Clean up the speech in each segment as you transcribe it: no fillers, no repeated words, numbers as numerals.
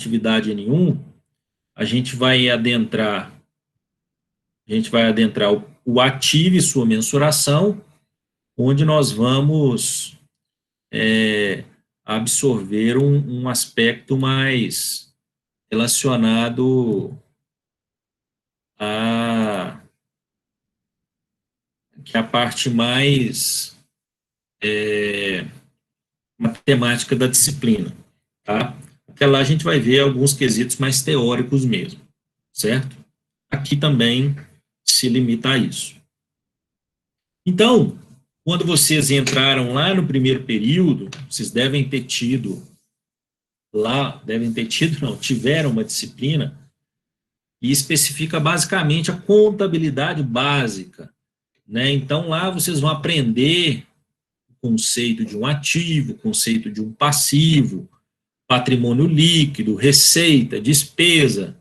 atividade N1, a gente vai adentrar o ativo e sua mensuração, onde nós vamos absorver um aspecto mais relacionado que é a parte mais matemática da disciplina, tá? Até lá a gente vai ver alguns quesitos mais teóricos mesmo, certo? Aqui também se limita a isso. Então, quando vocês entraram lá no primeiro período, vocês tiveram uma disciplina e especifica basicamente a contabilidade básica, né? Então, lá vocês vão aprender o conceito de um ativo, o conceito de um passivo, patrimônio líquido, receita, despesa.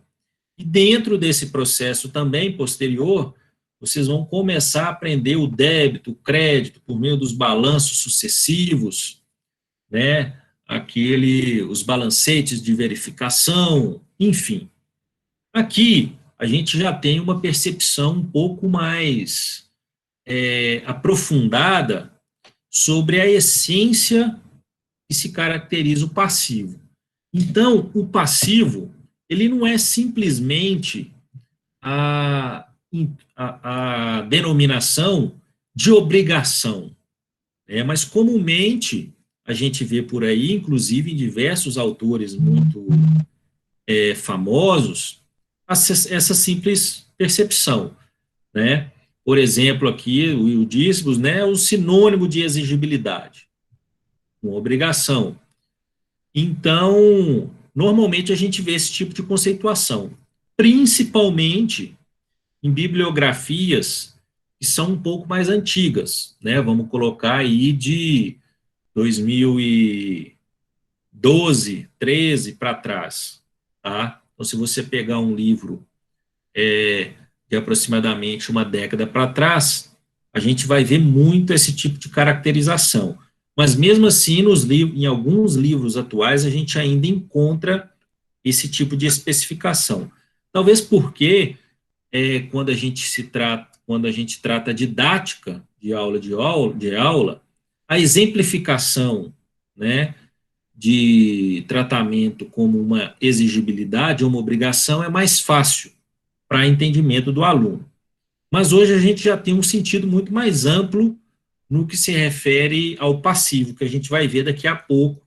E dentro desse processo também posterior, vocês vão começar a aprender o débito, o crédito, por meio dos balanços sucessivos, né? Os balancetes de verificação, enfim. Aqui, a gente já tem uma percepção um pouco mais aprofundada sobre a essência que se caracteriza o passivo. Então, o passivo, ele não é simplesmente a denominação de obrigação, né? Mas comumente a gente vê por aí, inclusive em diversos autores muito famosos, essa simples percepção, né? Por exemplo, aqui o Eudícibus, né, o sinônimo de exigibilidade, uma obrigação. Então, normalmente a gente vê esse tipo de conceituação, principalmente em bibliografias que são um pouco mais antigas, né? Vamos colocar aí de 2012, 13 para trás, tá? Então, se você pegar um livro de aproximadamente uma década para trás, a gente vai ver muito esse tipo de caracterização. Mas mesmo assim, em alguns livros atuais, a gente ainda encontra esse tipo de especificação. Talvez porque quando a gente trata didática de aula, a exemplificação, né, de tratamento como uma exigibilidade ou uma obrigação é mais fácil para entendimento do aluno. Mas hoje a gente já tem um sentido muito mais amplo no que se refere ao passivo, que a gente vai ver daqui a pouco,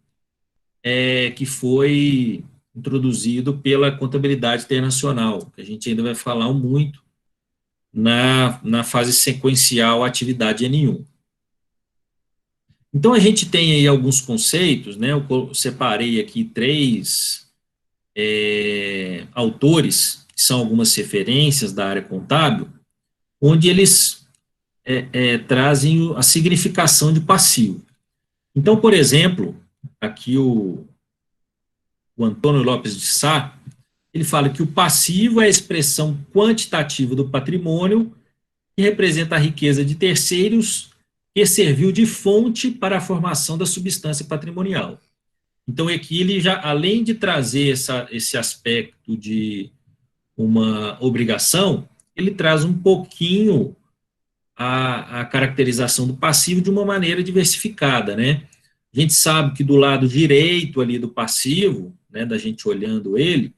que foi introduzido pela contabilidade internacional, que a gente ainda vai falar muito na fase sequencial atividade N1. Então, a gente tem aí alguns conceitos, né? Eu separei aqui 3 autores, que são algumas referências da área contábil, onde eles trazem a significação de passivo. Então, por exemplo, aqui o Antônio Lopes de Sá, ele fala que o passivo é a expressão quantitativa do patrimônio que representa a riqueza de terceiros que serviu de fonte para a formação da substância patrimonial. Então, aqui ele já, além de trazer esse aspecto de uma obrigação, ele traz um pouquinho a caracterização do passivo de uma maneira diversificada, né? A gente sabe que do lado direito ali do passivo, né, da gente olhando ele,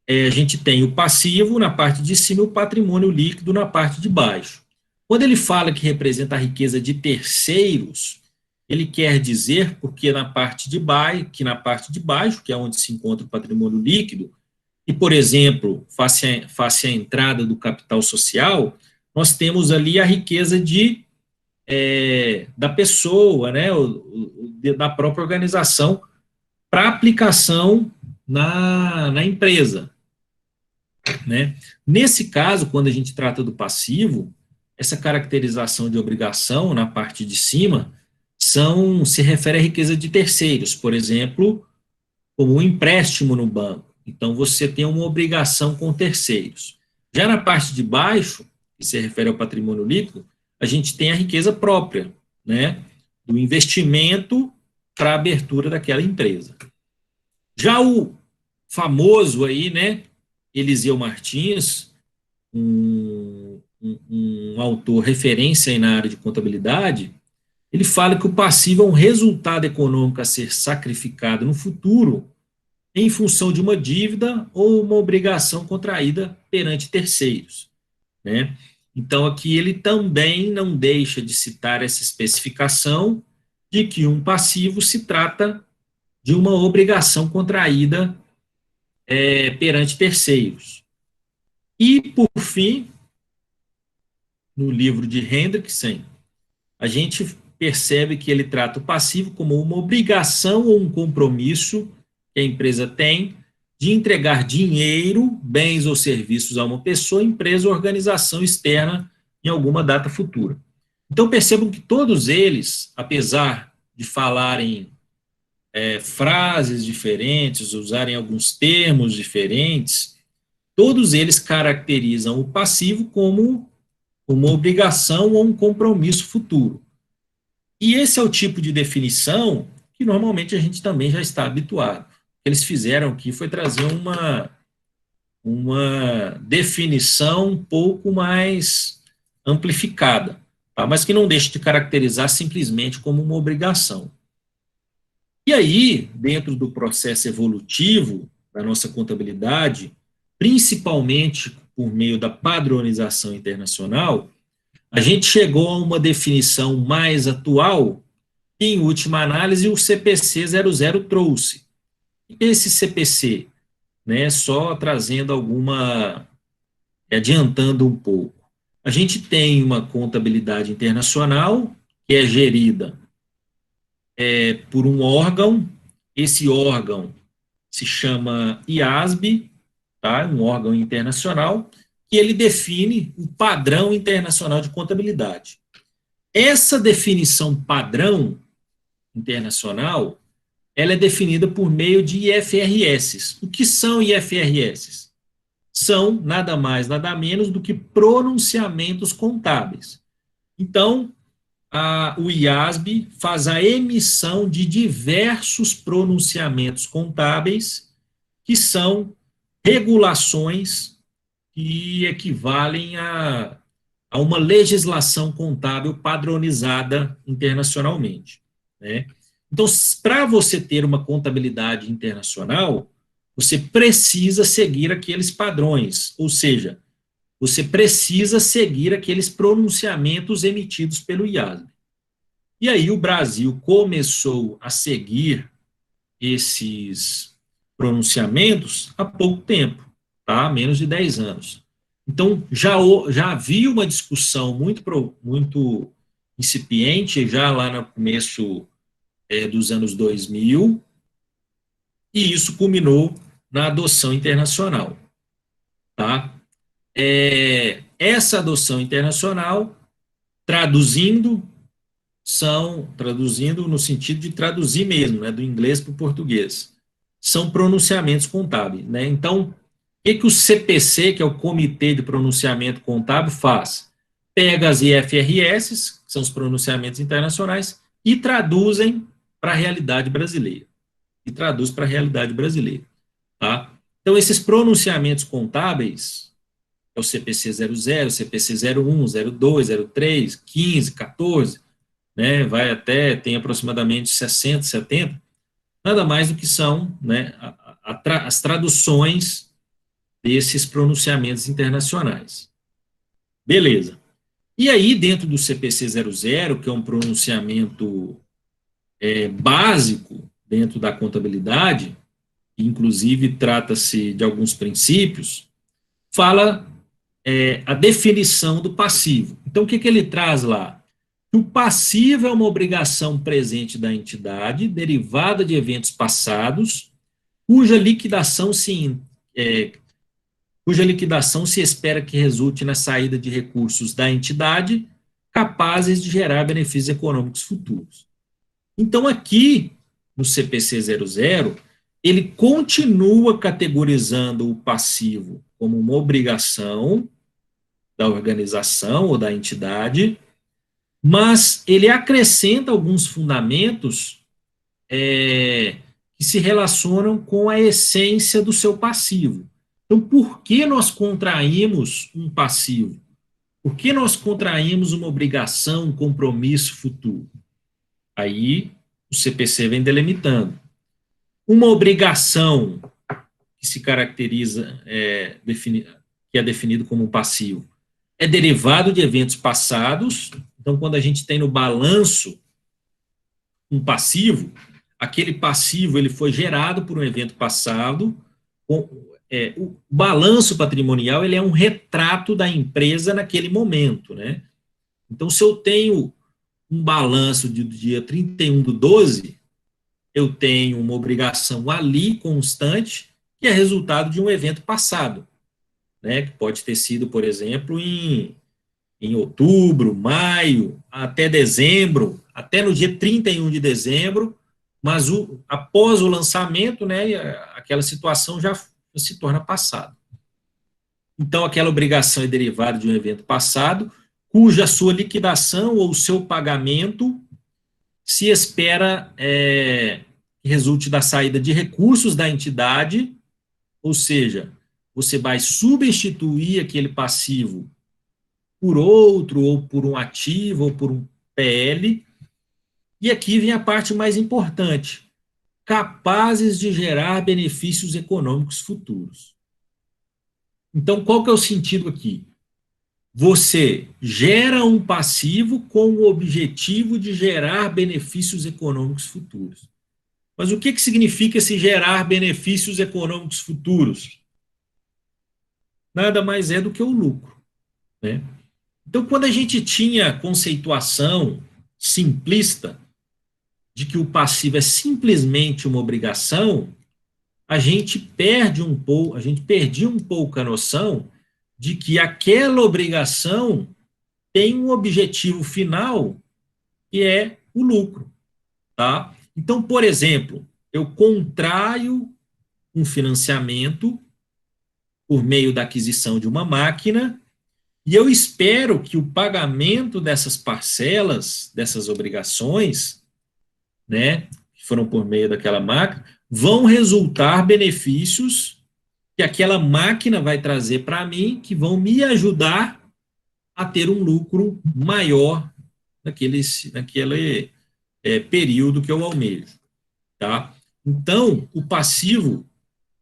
a gente tem o passivo na parte de cima e o patrimônio líquido na parte de baixo. Quando ele fala que representa a riqueza de terceiros, ele quer dizer porque na parte de baixo, que é onde se encontra o patrimônio líquido, e, por exemplo, face à entrada do capital social, nós temos ali a riqueza da pessoa, né, da própria organização, para aplicação na empresa, né? Nesse caso, quando a gente trata do passivo, essa caracterização de obrigação na parte de cima se refere à riqueza de terceiros, por exemplo, como um empréstimo no banco. Então, você tem uma obrigação com terceiros. Já na parte de baixo, que se refere ao patrimônio líquido, a gente tem a riqueza própria, né, do investimento para a abertura daquela empresa. Já o famoso aí, né, Eliseu Martins, um autor referência aí na área de contabilidade, ele fala que o passivo é um resultado econômico a ser sacrificado no futuro em função de uma dívida ou uma obrigação contraída perante terceiros, né? Então, aqui ele também não deixa de citar essa especificação de que um passivo se trata de uma obrigação contraída perante terceiros. E, por fim, no livro de Hendrickson, a gente percebe que ele trata o passivo como uma obrigação ou um compromisso que a empresa tem de entregar dinheiro, bens ou serviços a uma pessoa, empresa ou organização externa em alguma data futura. Então percebam que todos eles, apesar de falarem frases diferentes, usarem alguns termos diferentes, todos eles caracterizam o passivo como uma obrigação ou um compromisso futuro. E esse é o tipo de definição que normalmente a gente também já está habituado. O que eles fizeram aqui foi trazer uma definição um pouco mais amplificada, tá? Mas que não deixa de caracterizar simplesmente como uma obrigação. E aí, dentro do processo evolutivo da nossa contabilidade, principalmente por meio da padronização internacional, a gente chegou a uma definição mais atual que, em última análise, o CPC 00 trouxe. Esse CPC, né, só trazendo adiantando um pouco, a gente tem uma contabilidade internacional que é gerida por um órgão, esse órgão se chama IASB, tá? Um órgão internacional, que ele define o padrão internacional de contabilidade. Essa definição padrão internacional, ela é definida por meio de IFRS. O que são IFRS? São nada mais, nada menos do que pronunciamentos contábeis. Então, o IASB faz a emissão de diversos pronunciamentos contábeis que são regulações que equivalem a uma legislação contábil padronizada internacionalmente, né? Então, para você ter uma contabilidade internacional, você precisa seguir aqueles padrões, ou seja, você precisa seguir aqueles pronunciamentos emitidos pelo IASB. E aí o Brasil começou a seguir esses pronunciamentos há pouco tempo, tá? Há menos de 10 anos. Então, já havia uma discussão muito incipiente, já lá no começo dos anos 2000, e isso culminou na adoção internacional, tá? Essa adoção internacional, traduzindo no sentido de traduzir mesmo, né, do inglês para o português, são pronunciamentos contábeis, né? Então, o que o CPC, que é o Comitê de Pronunciamento Contábil, faz? Pega as IFRS, que são os pronunciamentos internacionais, e traduzem para a realidade brasileira. Tá? Então, esses pronunciamentos contábeis, é o CPC 00, CPC 01, 02, 03, 15, 14, né, tem aproximadamente 60, 70, nada mais do que são, né, as traduções desses pronunciamentos internacionais. Beleza. E aí, dentro do CPC 00, que é um pronunciamento básico dentro da contabilidade, inclusive trata-se de alguns princípios, fala a definição do passivo. Então, o que ele traz lá? O passivo é uma obrigação presente da entidade, derivada de eventos passados, cuja liquidação se espera que resulte na saída de recursos da entidade capazes de gerar benefícios econômicos futuros. Então, aqui, no CPC 00, ele continua categorizando o passivo como uma obrigação da organização ou da entidade, mas ele acrescenta alguns fundamentos que se relacionam com a essência do seu passivo. Então, por que nós contraímos um passivo? Por que nós contraímos uma obrigação, um compromisso futuro? Aí, o CPC vem delimitando. Uma obrigação que se caracteriza, que é definido como um passivo, é derivado de eventos passados. Então, quando a gente tem no balanço um passivo, aquele passivo ele foi gerado por um evento passado. O balanço patrimonial ele é um retrato da empresa naquele momento, né? Então, se eu tenho um balanço do dia 31/12, eu tenho uma obrigação ali constante, que é resultado de um evento passado, né? Que pode ter sido, por exemplo, em outubro, maio, até dezembro, até no dia 31 de dezembro, mas após o lançamento, né, aquela situação já se torna passado. Então, aquela obrigação é derivada de um evento passado, cuja sua liquidação ou seu pagamento se espera que resulte da saída de recursos da entidade, ou seja, você vai substituir aquele passivo por outro, ou por um ativo, ou por um PL. E aqui vem a parte mais importante: capazes de gerar benefícios econômicos futuros. Então, qual que é o sentido aqui? Você gera um passivo com o objetivo de gerar benefícios econômicos futuros. Mas o que significa esse gerar benefícios econômicos futuros? Nada mais é do que o lucro, né? Então, quando a gente tinha a conceituação simplista de que o passivo é simplesmente uma obrigação, a gente perdia um pouco a noção de que aquela obrigação tem um objetivo final, que é o lucro, tá? Então, por exemplo, eu contraio um financiamento por meio da aquisição de uma máquina, e eu espero que o pagamento dessas parcelas, dessas obrigações, né, que foram por meio daquela máquina, vão resultar benefícios que aquela máquina vai trazer para mim, que vão me ajudar a ter um lucro maior naquele período que eu almejo, tá? Então, o passivo,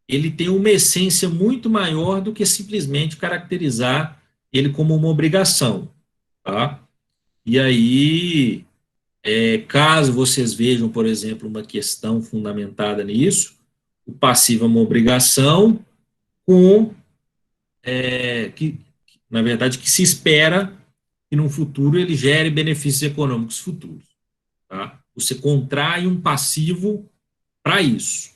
ele tem uma essência muito maior do que simplesmente caracterizar ele como uma obrigação, tá? E aí, caso vocês vejam, por exemplo, uma questão fundamentada nisso, o passivo é uma obrigação que, na verdade, que se espera que no futuro ele gere benefícios econômicos futuros, tá? Você contrai um passivo para isso.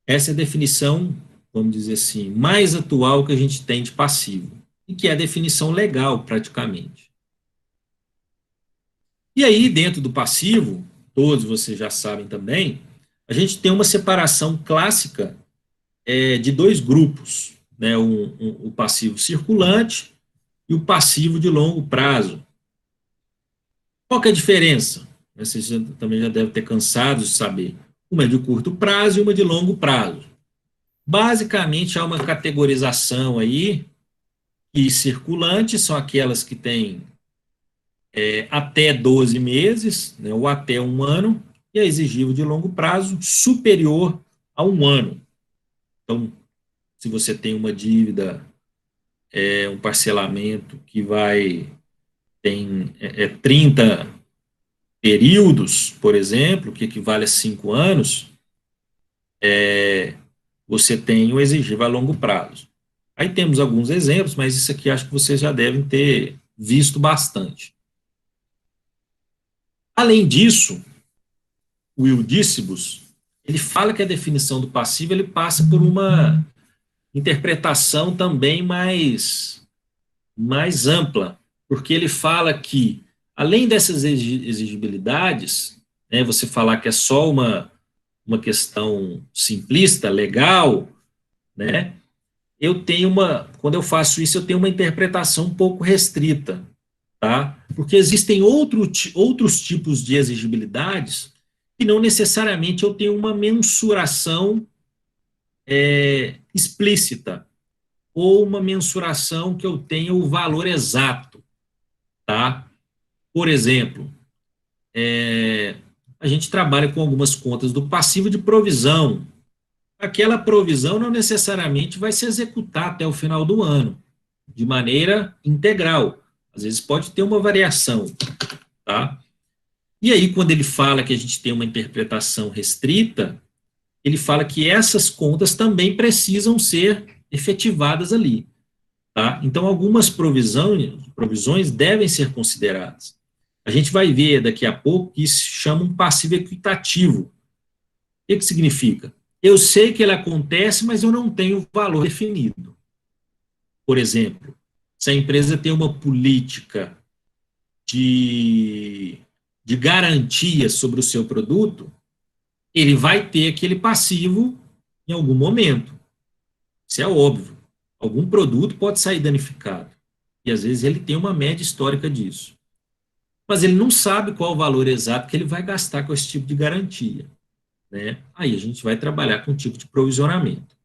Essa é a definição, vamos dizer assim, mais atual que a gente tem de passivo, e que é a definição legal, praticamente. E aí, dentro do passivo, todos vocês já sabem também, a gente tem uma separação clássica de dois grupos, né? O passivo circulante e o passivo de longo prazo. Qual que é a diferença? Vocês também já devem ter cansado de saber. Uma é de curto prazo e uma de longo prazo. Basicamente, há uma categorização aí, e circulantes são aquelas que têm até 12 meses, né, ou até um ano, e a exigível de longo prazo superior a um ano. Então, se você tem uma dívida, um parcelamento que tem 30 períodos, por exemplo, que equivale a 5 anos, você tem o exigível a longo prazo. Aí temos alguns exemplos, mas isso aqui acho que vocês já devem ter visto bastante. Além disso, o Eudícibus, ele fala que a definição do passivo ele passa por uma interpretação também mais ampla, porque ele fala que, além dessas exigibilidades, né, você falar que é só uma questão simplista, legal, né, quando eu faço isso, eu tenho uma interpretação um pouco restrita, tá? Porque existem outros tipos de exigibilidades e não necessariamente eu tenho uma mensuração explícita, ou uma mensuração que eu tenha o valor exato, tá? Por exemplo, a gente trabalha com algumas contas do passivo de provisão. Aquela provisão não necessariamente vai se executar até o final do ano, de maneira integral. Às vezes pode ter uma variação, tá? E aí, quando ele fala que a gente tem uma interpretação restrita, ele fala que essas contas também precisam ser efetivadas ali, tá? Então, algumas provisões devem ser consideradas. A gente vai ver daqui a pouco que isso chama um passivo equitativo. O que significa? Eu sei que ele acontece, mas eu não tenho valor definido. Por exemplo, se a empresa tem uma política de garantia sobre o seu produto, ele vai ter aquele passivo em algum momento. Isso é óbvio. Algum produto pode sair danificado. E às vezes ele tem uma média histórica disso. Mas ele não sabe qual o valor exato que ele vai gastar com esse tipo de garantia, né? Aí a gente vai trabalhar com um tipo de provisionamento.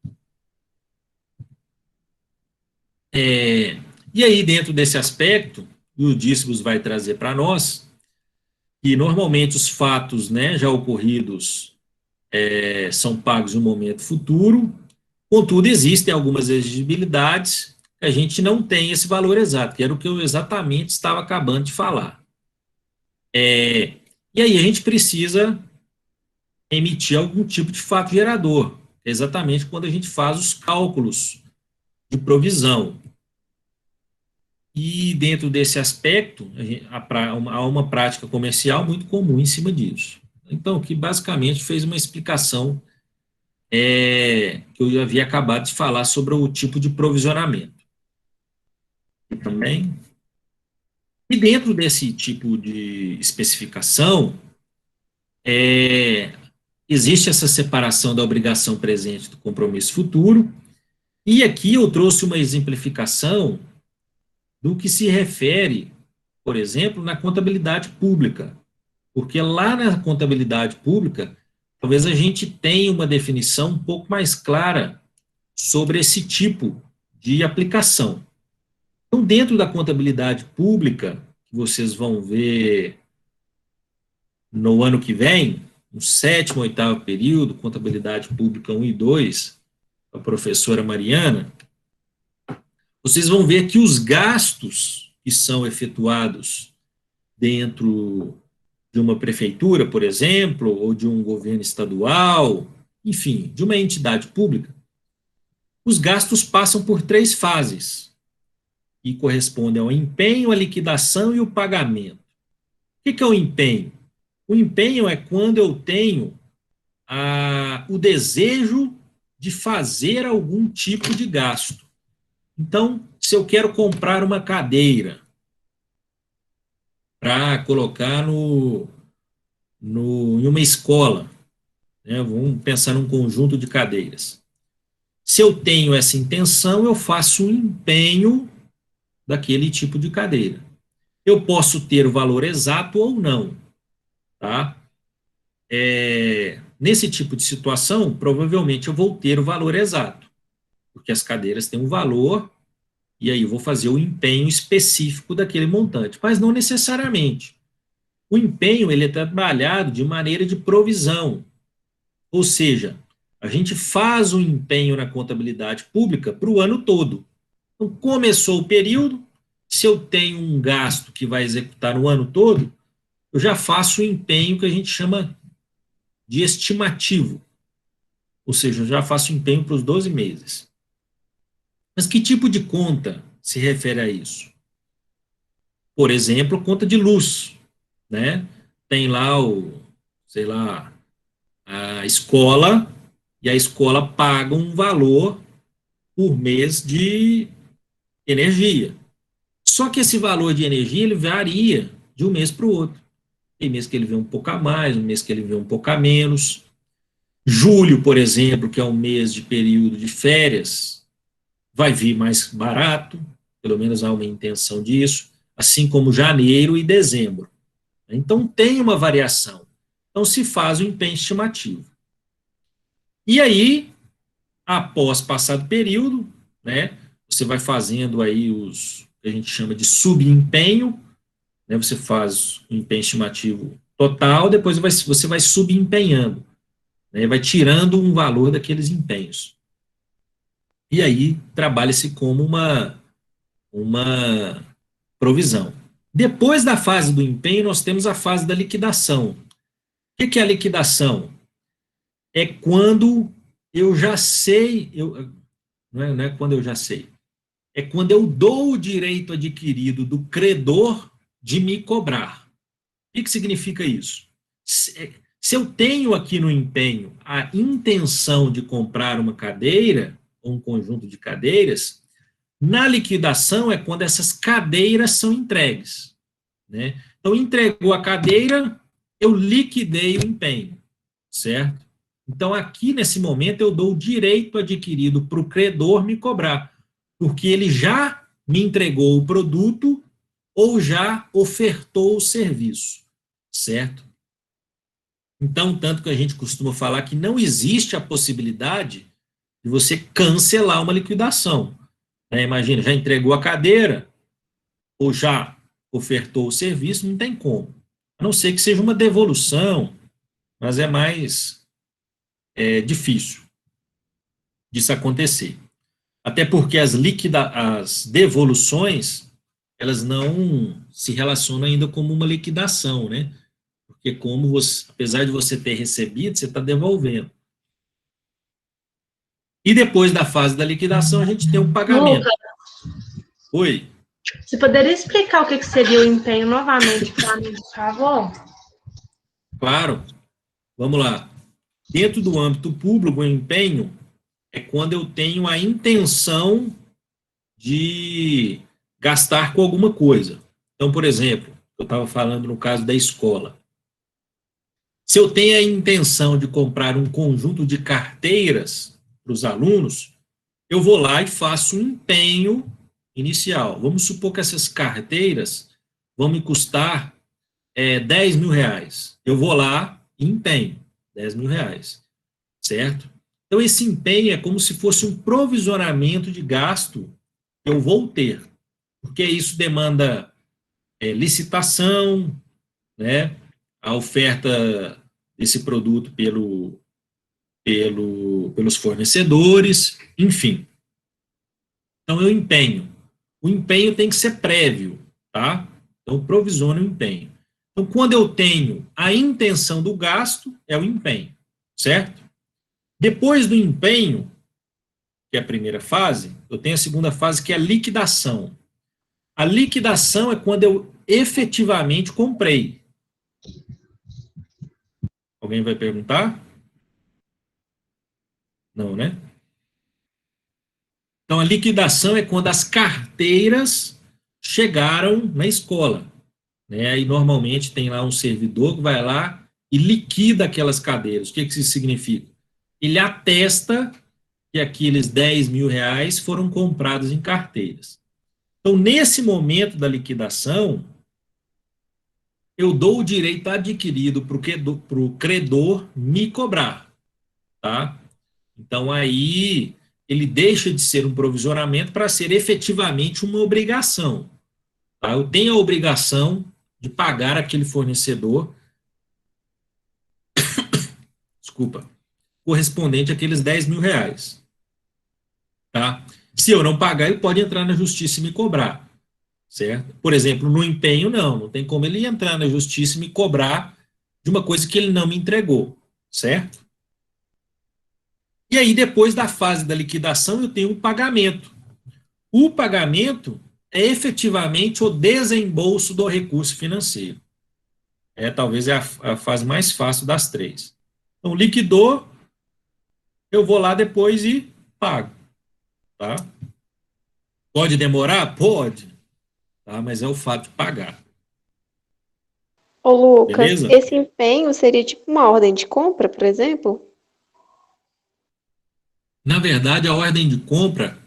E aí, dentro desse aspecto, o Dícibus vai trazer para nós que normalmente os fatos, né, já ocorridos são pagos no momento futuro, contudo, existem algumas exigibilidades que a gente não tem esse valor exato, que era o que eu exatamente estava acabando de falar. E aí a gente precisa emitir algum tipo de fato gerador, exatamente quando a gente faz os cálculos de provisão. E dentro desse aspecto, há uma prática comercial muito comum em cima disso. Então, que basicamente fez uma explicação que eu havia acabado de falar sobre o tipo de provisionamento. E também. E dentro desse tipo de especificação, existe essa separação da obrigação presente do compromisso futuro. E aqui eu trouxe uma exemplificação do que se refere, por exemplo, na contabilidade pública. Porque lá na contabilidade pública, talvez a gente tenha uma definição um pouco mais clara sobre esse tipo de aplicação. Então, dentro da contabilidade pública, que vocês vão ver no ano que vem, no 7º, 8º período, contabilidade pública 1 e 2, a professora Mariana, vocês vão ver que os gastos que são efetuados dentro de uma prefeitura, por exemplo, ou de um governo estadual, enfim, de uma entidade pública, os gastos passam por 3 fases, e correspondem ao empenho, a liquidação e o pagamento. O que é o empenho? O empenho é quando eu tenho o desejo de fazer algum tipo de gasto. Então, se eu quero comprar uma cadeira para colocar em uma escola, né, vamos pensar num conjunto de cadeiras. Se eu tenho essa intenção, eu faço um empenho daquele tipo de cadeira. Eu posso ter o valor exato ou não, tá? Nesse tipo de situação, provavelmente eu vou ter o valor exato, porque as cadeiras têm um valor, e aí eu vou fazer o empenho específico daquele montante, mas não necessariamente. O empenho, ele é trabalhado de maneira de provisão, ou seja, a gente faz o empenho na contabilidade pública para o ano todo. Então, começou o período, se eu tenho um gasto que vai executar o ano todo, eu já faço o empenho que a gente chama de estimativo, ou seja, eu já faço empenho para os 12 meses. Mas que tipo de conta se refere a isso? Por exemplo, conta de luz, né? Tem lá sei lá, a escola, e a escola paga um valor por mês de energia. Só que esse valor de energia, ele varia de um mês para o outro. Tem mês que ele vê um pouco a mais, um mês que ele vê um pouco a menos. Julho, por exemplo, que é um mês de período de férias, vai vir mais barato, pelo menos há uma intenção disso, assim como janeiro e dezembro. Então, tem uma variação. Então, se faz o empenho estimativo. E aí, após passado período, né, você vai fazendo aí os que a gente chama de subempenho, né, você faz o empenho estimativo total, depois você vai subempenhando, né, vai tirando um valor daqueles empenhos. E aí, trabalha-se como uma provisão. Depois da fase do empenho, nós temos a fase da liquidação. O que é a liquidação? É quando eu já sei, não é quando eu já sei, é quando eu dou o direito adquirido do credor de me cobrar. O que significa isso? Se eu tenho aqui no empenho a intenção de comprar uma cadeira, ou um conjunto de cadeiras, na liquidação é quando essas cadeiras são entregues, né? Então, entregou a cadeira, eu liquidei o empenho, certo? Então, aqui nesse momento, eu dou o direito adquirido para o credor me cobrar, porque ele já me entregou o produto ou já ofertou o serviço, certo? Então, tanto que a gente costuma falar que não existe a possibilidade de você cancelar uma liquidação. Né? Imagina, já entregou a cadeira ou já ofertou o serviço, não tem como. A não ser que seja uma devolução, mas é mais difícil disso acontecer. Até porque as devoluções, elas não se relacionam ainda como uma liquidação, né? Porque como você, apesar de você ter recebido, você está devolvendo. E depois da fase da liquidação, a gente tem o pagamento. Lucas, Oi? você poderia explicar o que seria o empenho novamente para mim, por favor? Claro. Vamos lá. Dentro do âmbito público, o empenho é quando eu tenho a intenção de gastar com alguma coisa. Então, por exemplo, eu estava falando no caso da escola. Se eu tenho a intenção de comprar um conjunto de carteiras para os alunos, eu vou lá e faço um empenho inicial. Vamos supor que essas carteiras vão me custar 10 mil reais. Eu vou lá e empenho 10 mil reais, certo? Então, esse empenho é como se fosse um provisionamento de gasto que eu vou ter, porque isso demanda licitação, né? A oferta desse produto pelos fornecedores, enfim. Então, eu empenho. O empenho tem que ser prévio, tá? Então, provisiona o empenho. Então, quando eu tenho a intenção do gasto, é o empenho, certo? Depois do empenho, que é a primeira fase, eu tenho a segunda fase, que é a liquidação. A liquidação é quando eu efetivamente comprei. Alguém vai perguntar? Não, né? Então, a liquidação é quando as carteiras chegaram na escola. Né? Aí, normalmente, tem lá um servidor que vai lá e liquida aquelas cadeiras. O que isso significa? Ele atesta que aqueles 10 mil reais foram comprados em carteiras. Então, nesse momento da liquidação, eu dou o direito adquirido para o credor me cobrar. Tá? Então, aí ele deixa de ser um provisionamento para ser efetivamente uma obrigação. Tá? Eu tenho a obrigação de pagar aquele fornecedor, desculpa, correspondente àqueles 10 mil reais. Tá? Se eu não pagar, ele pode entrar na justiça e me cobrar. Certo? Por exemplo, no empenho, não tem como ele entrar na justiça e me cobrar de uma coisa que ele não me entregou. Certo? E aí, depois da fase da liquidação, eu tenho o pagamento. O pagamento é efetivamente o desembolso do recurso financeiro. Talvez a fase mais fácil das três. Então, liquidou, eu vou lá depois e pago. Tá? Pode demorar? Pode. Tá? Mas é o fato de pagar. Ô, Lucas, Beleza? esse empenho seria tipo uma ordem de compra, por exemplo? Na verdade, a ordem de compra,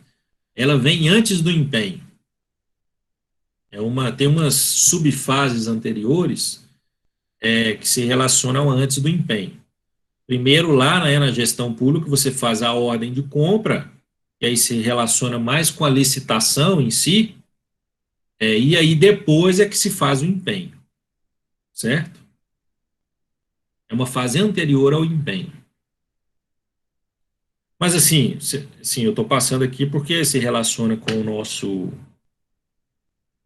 ela vem antes do empenho. Tem umas subfases anteriores que se relacionam antes do empenho. Primeiro, lá, né, na gestão pública, você faz a ordem de compra, e aí se relaciona mais com a licitação em si, e aí depois é que se faz o empenho, certo? É uma fase anterior ao empenho. Mas assim, sim, eu estou passando aqui porque se relaciona com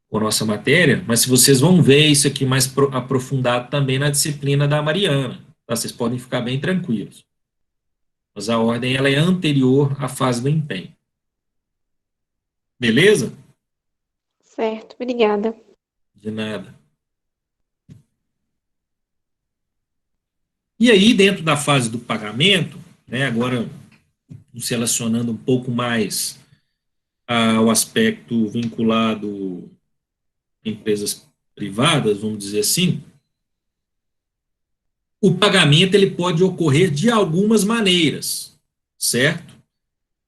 com a nossa matéria, mas se vocês vão ver isso aqui mais aprofundado também na disciplina da Mariana, tá? Vocês podem ficar bem tranquilos. Mas a ordem ela é anterior à fase do empenho. Beleza? Certo, obrigada. De nada. E aí, dentro da fase do pagamento, né, agora nos relacionando um pouco mais ao aspecto vinculado a empresas privadas, vamos dizer assim, o pagamento ele pode ocorrer de algumas maneiras, certo?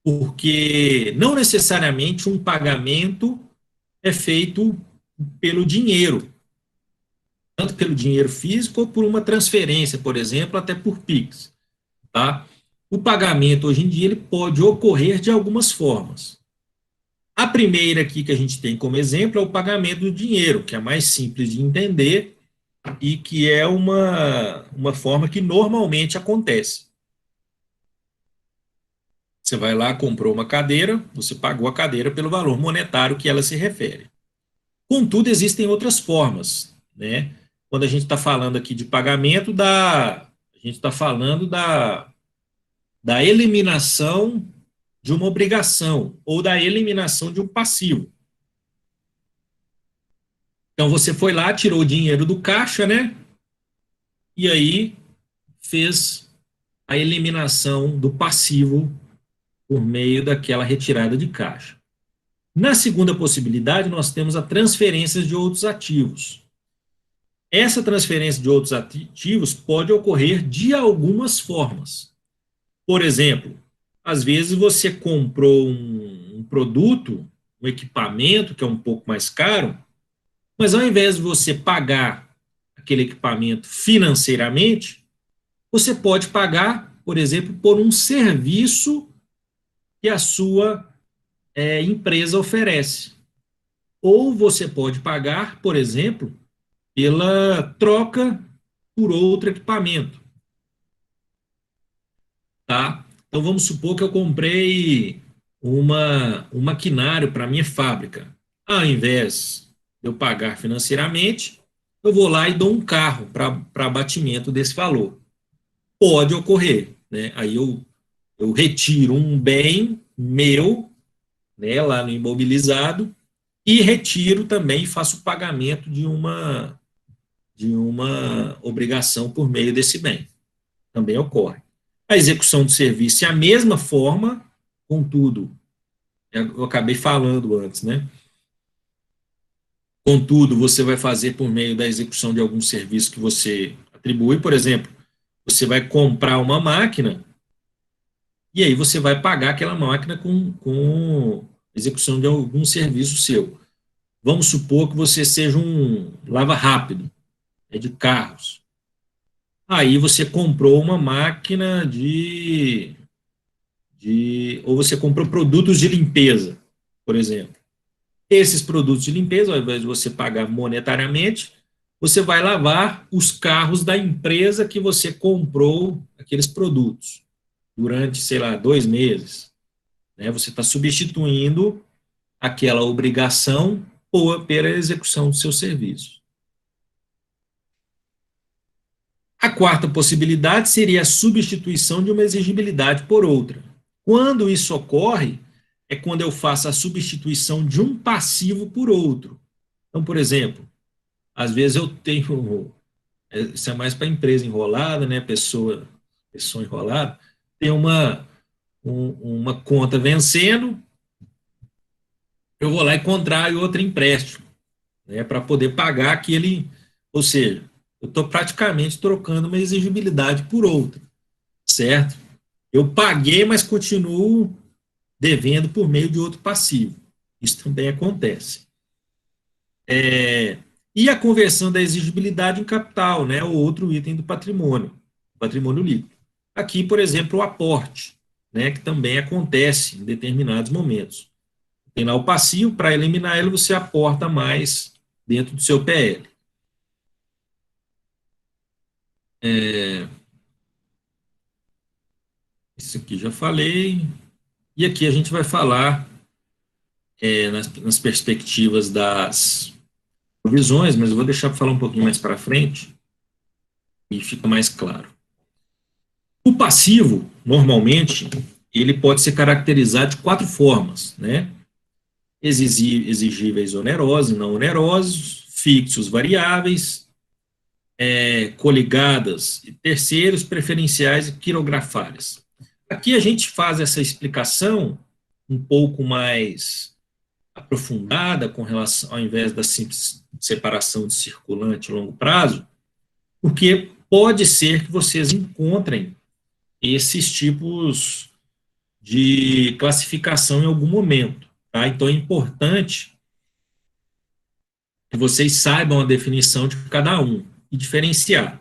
Porque não necessariamente um pagamento é feito pelo dinheiro, tanto pelo dinheiro físico ou por uma transferência, por exemplo, até por Pix, tá? O pagamento hoje em dia ele pode ocorrer de algumas formas. A primeira aqui que a gente tem como exemplo é o pagamento do dinheiro, que é a mais simples de entender e que é uma forma que normalmente acontece. Você vai lá, comprou uma cadeira, você pagou a cadeira pelo valor monetário que ela se refere. Contudo, existem outras formas, né? Quando a gente está falando aqui de pagamento, a gente está falando da eliminação de uma obrigação ou da eliminação de um passivo. Então, você foi lá, tirou o dinheiro do caixa, né? E aí fez a eliminação do passivo por meio daquela retirada de caixa. Na segunda possibilidade, nós temos a transferência de outros ativos. Essa transferência de outros ativos pode ocorrer de algumas formas. Por exemplo, às vezes você comprou um produto, um equipamento que é um pouco mais caro, mas ao invés de você pagar aquele equipamento financeiramente, você pode pagar, por exemplo, por um serviço que a sua empresa oferece. Ou você pode pagar, por exemplo, pela troca por outro equipamento, tá? Então vamos supor que eu comprei um maquinário para minha fábrica. Ao invés de eu pagar financeiramente, eu vou lá e dou um carro para abatimento desse valor. Pode ocorrer, né? Aí eu retiro um bem meu, né, lá no imobilizado, e retiro também, faço o pagamento de uma obrigação por meio desse bem. Também ocorre. A execução do serviço é a mesma forma, contudo, eu acabei falando antes, né? Contudo, você vai fazer por meio da execução de algum serviço que você atribui, por exemplo, você vai comprar uma máquina e aí você vai pagar aquela máquina com execução de algum serviço seu. Vamos supor que você seja um lava rápido, de carros. Aí você comprou uma máquina ou você comprou produtos de limpeza, por exemplo. Esses produtos de limpeza, ao invés de você pagar monetariamente, você vai lavar os carros da empresa que você comprou aqueles produtos durante, sei lá, 2 meses. Né? Você está substituindo aquela obrigação pela execução do seu serviço. A quarta possibilidade seria a substituição de uma exigibilidade por outra. Quando isso ocorre, é quando eu faço a substituição de um passivo por outro. Então, por exemplo, às vezes eu tenho, isso é mais para empresa enrolada, né, pessoa enrolada, tem uma conta vencendo, eu vou lá e contraio outro empréstimo, né, para poder pagar aquele, ou seja, eu estou praticamente trocando uma exigibilidade por outra, certo? Eu paguei, mas continuo devendo por meio de outro passivo. Isso também acontece. E a conversão da exigibilidade em capital, né, o outro item do patrimônio líquido. Aqui, por exemplo, o aporte, né, que também acontece em determinados momentos. Tem lá o passivo, para eliminar ele, você aporta mais dentro do seu PL. Isso aqui já falei. E aqui a gente vai falar nas perspectivas das provisões, mas eu vou deixar para falar um pouquinho mais para frente e fica mais claro. O passivo, normalmente, ele pode ser caracterizado de 4 formas, né? Exigíveis onerosos e não onerosos, fixos variáveis, coligadas e terceiros, preferenciais e quirografárias. Aqui a gente faz essa explicação um pouco mais aprofundada com relação, ao invés da simples separação de circulante a longo prazo, porque pode ser que vocês encontrem esses tipos de classificação em algum momento. Tá? Então é importante que vocês saibam a definição de cada um e diferenciar.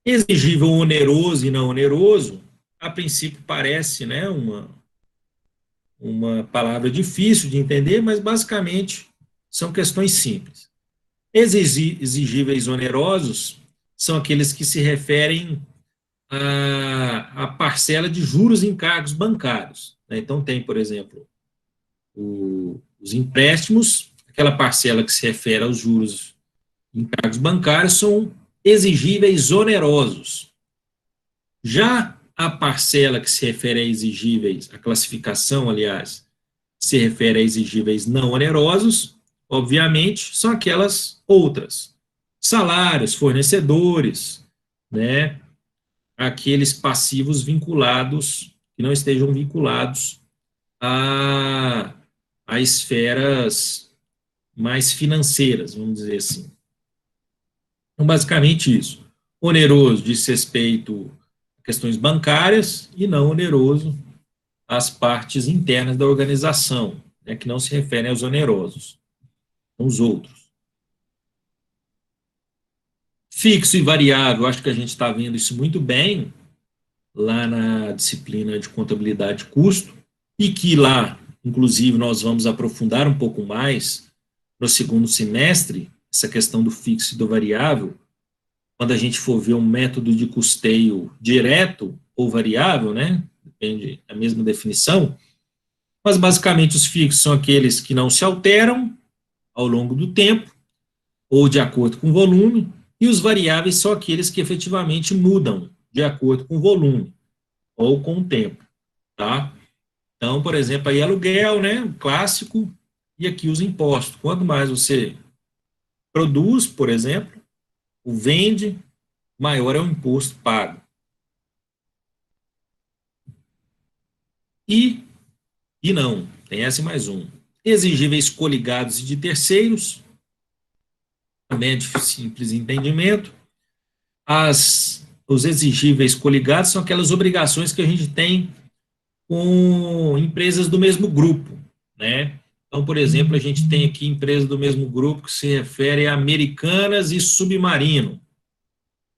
Exigível oneroso e não oneroso, a princípio parece, né, uma palavra difícil de entender, mas basicamente são questões simples. Exigíveis onerosos são aqueles que se referem à parcela de juros e encargos bancários. Né? Então, tem, por exemplo, os empréstimos, aquela parcela que se refere aos juros e encargos bancários, são exigíveis onerosos. Já a parcela que se refere a exigíveis, a classificação, aliás, se refere a exigíveis não onerosos, obviamente, são aquelas outras. Salários, fornecedores, né? Aqueles passivos vinculados, que não estejam vinculados a esferas mais financeiras, vamos dizer assim. Então, basicamente isso. Oneroso diz respeito a questões bancárias e não oneroso às partes internas da organização, né, que não se referem aos onerosos, os outros. Fixo e variável, acho que a gente está vendo isso muito bem lá na disciplina de contabilidade de custo, e que lá, inclusive, nós vamos aprofundar um pouco mais no segundo semestre, essa questão do fixo e do variável, quando a gente for ver um método de custeio direto ou variável, né, depende da mesma definição, mas basicamente os fixos são aqueles que não se alteram ao longo do tempo, ou de acordo com o volume, e os variáveis são aqueles que efetivamente mudam de acordo com o volume, ou com o tempo, tá? Então, por exemplo, aí aluguel, né, o clássico, e aqui os impostos. Quanto mais você produz, por exemplo, ou vende, maior é o imposto pago. E não, tem essa e mais um. Exigíveis coligados e de terceiros, também é de simples entendimento. Os exigíveis coligados são aquelas obrigações que a gente tem com empresas do mesmo grupo, né? Então, por exemplo, a gente tem aqui empresas do mesmo grupo que se refere a Americanas e Submarino,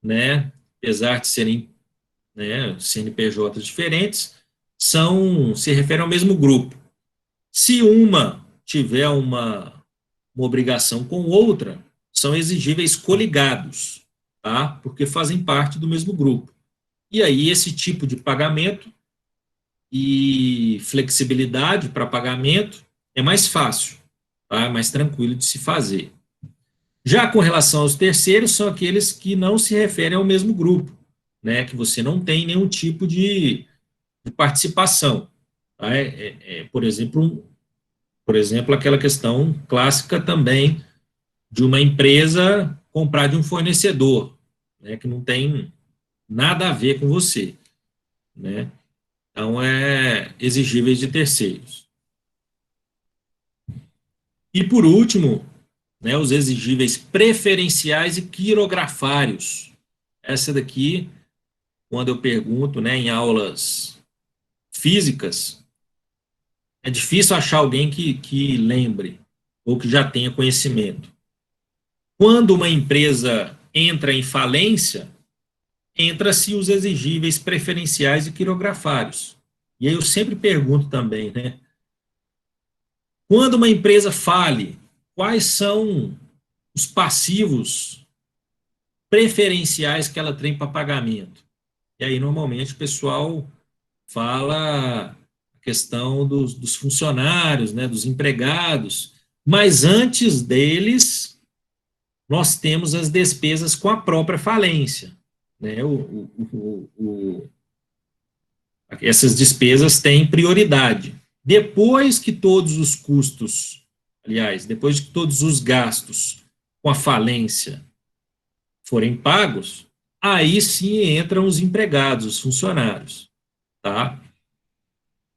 né? Apesar de serem, né, CNPJs diferentes, se referem ao mesmo grupo. Se uma tiver uma obrigação com outra, são exigíveis coligados, tá? Porque fazem parte do mesmo grupo. E aí, esse tipo de pagamento e flexibilidade para pagamento é mais fácil, tá? Mais tranquilo de se fazer. Já com relação aos terceiros, são aqueles que não se referem ao mesmo grupo, né? Que você não tem nenhum tipo de participação. Tá? Por exemplo, aquela questão clássica também de uma empresa comprar de um fornecedor, né, que não tem nada a ver com você, né? Então, exigíveis de terceiros. E, por último, né, os exigíveis preferenciais e quirografários. Essa daqui, quando eu pergunto, né, em aulas físicas, é difícil achar alguém que lembre ou que já tenha conhecimento. quando uma empresa entra em falência, entra-se os exigíveis preferenciais e quirografários. E aí eu sempre pergunto também, né? Quando uma empresa fale, quais são os passivos preferenciais que ela tem para pagamento? E aí, normalmente, o pessoal fala a questão dos funcionários, né, dos empregados, mas antes deles, nós temos as despesas com a própria falência. Né, essas despesas têm prioridade. Depois que todos os custos, aliás, depois que todos os gastos com a falência forem pagos, aí sim entram os empregados, os funcionários, tá?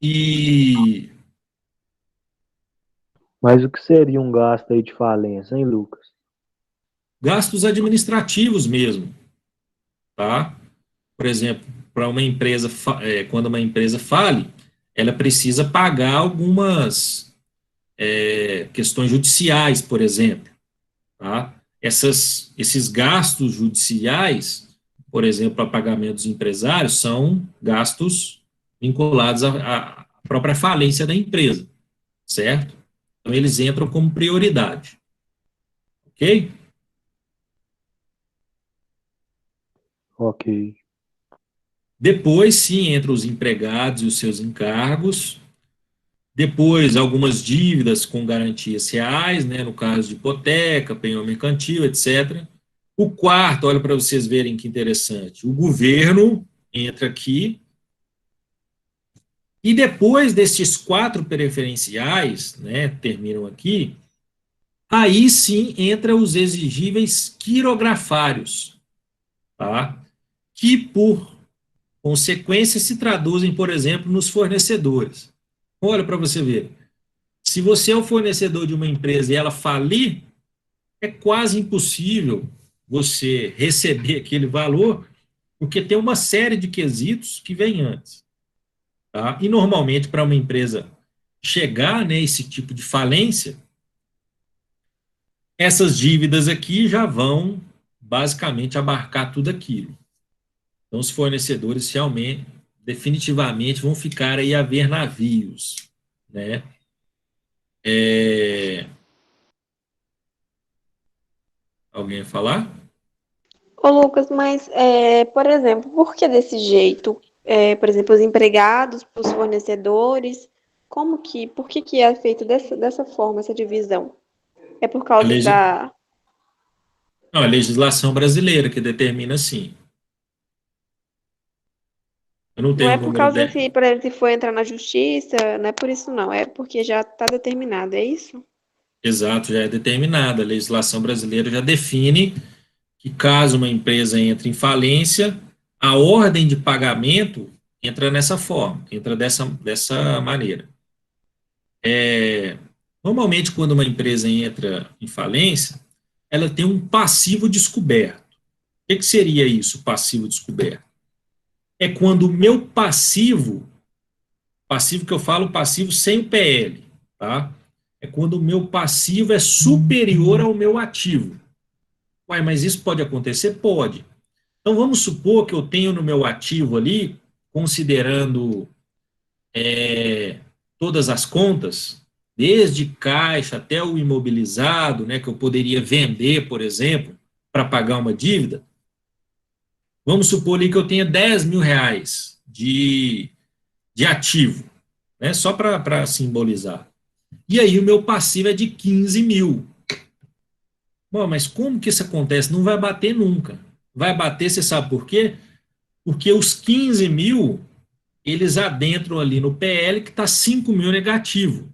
E Mas o que seria um gasto aí de falência, hein, Lucas? gastos administrativos mesmo, tá? Por exemplo, para uma empresa, quando uma empresa fale, ela precisa pagar algumas questões judiciais, por exemplo, tá? Esses gastos judiciais, por exemplo, a pagamento dos empresários, são gastos vinculados à própria falência da empresa, certo? Então, eles entram como prioridade, ok? Ok. Depois, sim, entram os empregados e os seus encargos. Depois, algumas dívidas com garantias reais, né, no caso de hipoteca, penhor mercantil, etc. O quarto, olha para vocês verem que interessante, o governo entra aqui, e depois desses quatro preferenciais, né, terminam aqui, aí sim entra os exigíveis quirografários, tá? Que por consequência se traduzem, por exemplo, nos fornecedores. Olha para você ver. Se você é o fornecedor de uma empresa e ela falir, é quase impossível você receber aquele valor, porque tem uma série de quesitos que vem antes. Tá? E normalmente, para uma empresa chegar nesse tipo de falência, essas dívidas aqui já vão basicamente abarcar tudo aquilo. Então, os fornecedores realmente, definitivamente, vão ficar aí a ver navios, né? Alguém ia falar? Ô, Lucas, mas, por exemplo, por que desse jeito? Por exemplo, os empregados, os fornecedores, por que é feito dessa forma, essa divisão? É por A, causa legis... da... Não, a legislação brasileira que determina assim. Eu não Não tenho é o por número causa de... se, por exemplo, se for entrar na justiça, não é por isso não, é porque já está determinado, é isso? Exato, já é determinada. A legislação brasileira já define que caso uma empresa entre em falência, a ordem de pagamento entra nessa forma, entra dessa maneira. Normalmente, quando uma empresa entra em falência, ela tem um passivo descoberto. O que seria isso, passivo descoberto? É quando o meu passivo que eu falo, passivo sem o PL, tá? É quando o meu passivo é superior ao meu ativo. Ué, mas isso pode acontecer? Pode. Então, vamos supor que eu tenho no meu ativo ali, considerando todas as contas, desde caixa até o imobilizado, né, que eu poderia vender, por exemplo, para pagar uma dívida. Vamos supor ali que eu tenha 10 mil reais de ativo, né, só para simbolizar. E aí o meu passivo é de 15 mil. Bom, mas como que isso acontece? Não vai bater nunca. Vai bater, você sabe por quê? Porque os 15 mil, eles adentram ali no PL que está 5 mil negativo.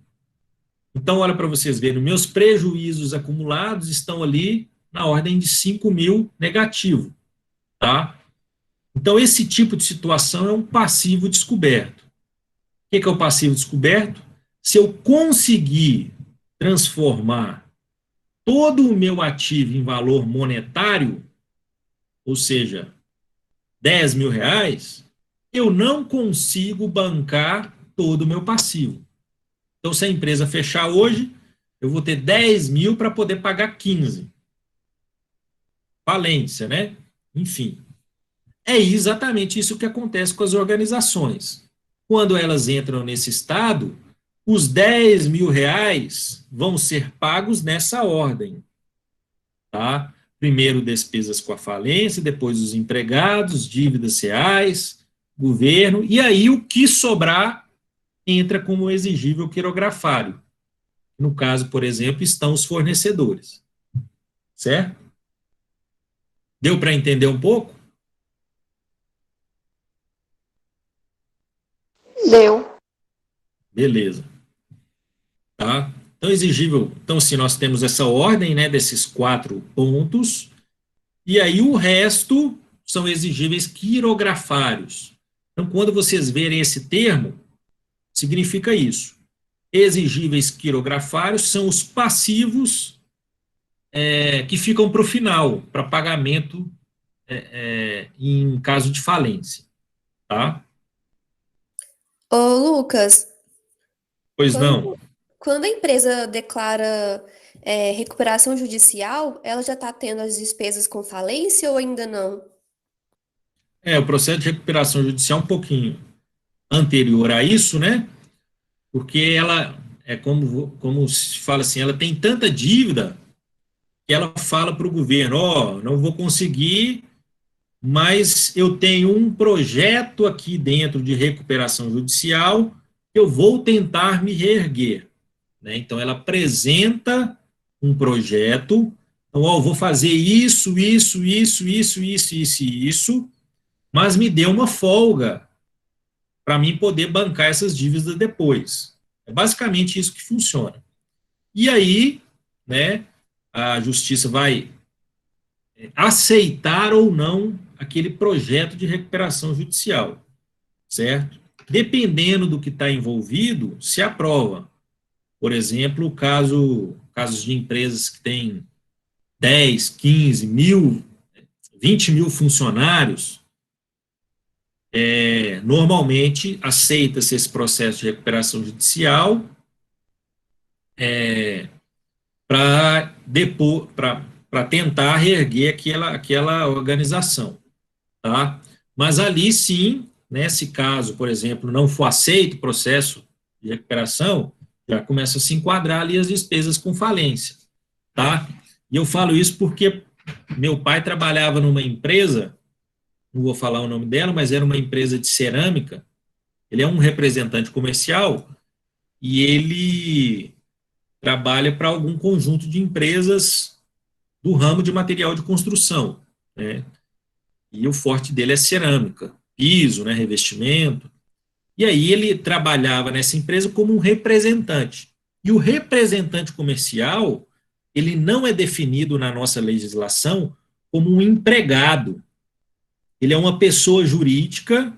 Então, olha para vocês verem, meus prejuízos acumulados estão ali na ordem de 5 mil negativo. Tá? Então, esse tipo de situação é um passivo descoberto. O que é o passivo descoberto? Se eu conseguir transformar todo o meu ativo em valor monetário, ou seja, 10 mil reais, eu não consigo bancar todo o meu passivo. Então, se a empresa fechar hoje, eu vou ter 10 mil para poder pagar 15. falência, né? Enfim, é exatamente isso que acontece com as organizações. Quando elas entram nesse estado, os 10 mil reais vão ser pagos nessa ordem, tá? Primeiro despesas com a falência, depois os empregados, dívidas reais, governo, e aí o que sobrar entra como exigível quirografário. No caso, por exemplo, estão os fornecedores, certo? Deu para entender um pouco? Deu. Beleza. Tá? Então, exigível. Então, se nós temos essa ordem, né, desses 4 pontos, e aí o resto são exigíveis quirografários. Então, quando vocês verem esse termo, significa isso. Exigíveis quirografários são os passivos que ficam para o final, para pagamento em caso de falência. Tá? Ô, Lucas, Pois não. quando a empresa declara recuperação judicial, ela já está tendo as despesas com falência ou ainda não? O processo de recuperação judicial é um pouquinho anterior a isso, né? Porque ela é como se fala assim, ela tem tanta dívida que ela fala para o governo, não vou conseguir, mas eu tenho um projeto aqui dentro de recuperação judicial, eu vou tentar me reerguer, né? Então ela apresenta um projeto, então, vou fazer isso, mas me dê uma folga para mim poder bancar essas dívidas depois. É basicamente isso que funciona. E aí, né, a justiça vai aceitar ou não aquele projeto de recuperação judicial, certo? Dependendo do que está envolvido, se aprova. Por exemplo, casos de empresas que têm 10, 15 mil, 20 mil funcionários, normalmente aceita-se esse processo de recuperação judicial para tentar reerguer aquela organização, tá? Mas ali sim, né, se caso, por exemplo, não for aceito o processo de recuperação, já começa a se enquadrar ali as despesas com falência, tá? E eu falo isso porque meu pai trabalhava numa empresa, não vou falar o nome dela, mas era uma empresa de cerâmica, ele é um representante comercial e ele trabalha para algum conjunto de empresas do ramo de material de construção, né? E o forte dele é cerâmica, piso, né, revestimento. E aí ele trabalhava nessa empresa como um representante. E o representante comercial, ele não é definido na nossa legislação como um empregado. Ele é uma pessoa jurídica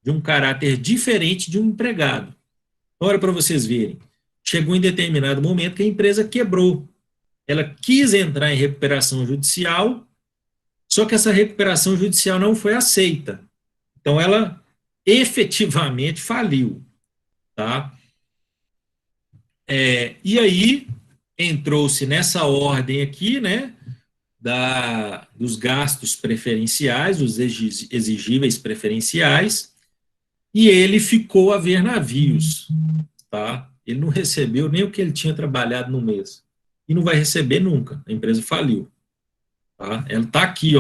de um caráter diferente de um empregado. Olha para vocês verem. Chegou em determinado momento que a empresa quebrou. Ela quis entrar em recuperação judicial, só que essa recuperação judicial não foi aceita. Então, ela efetivamente faliu. Tá? E aí, entrou-se nessa ordem aqui, né, dos gastos preferenciais, dos exigíveis preferenciais, e ele ficou a ver navios. Tá? Ele não recebeu nem o que ele tinha trabalhado no mês. E não vai receber nunca. A empresa faliu. Tá? Ela está aqui,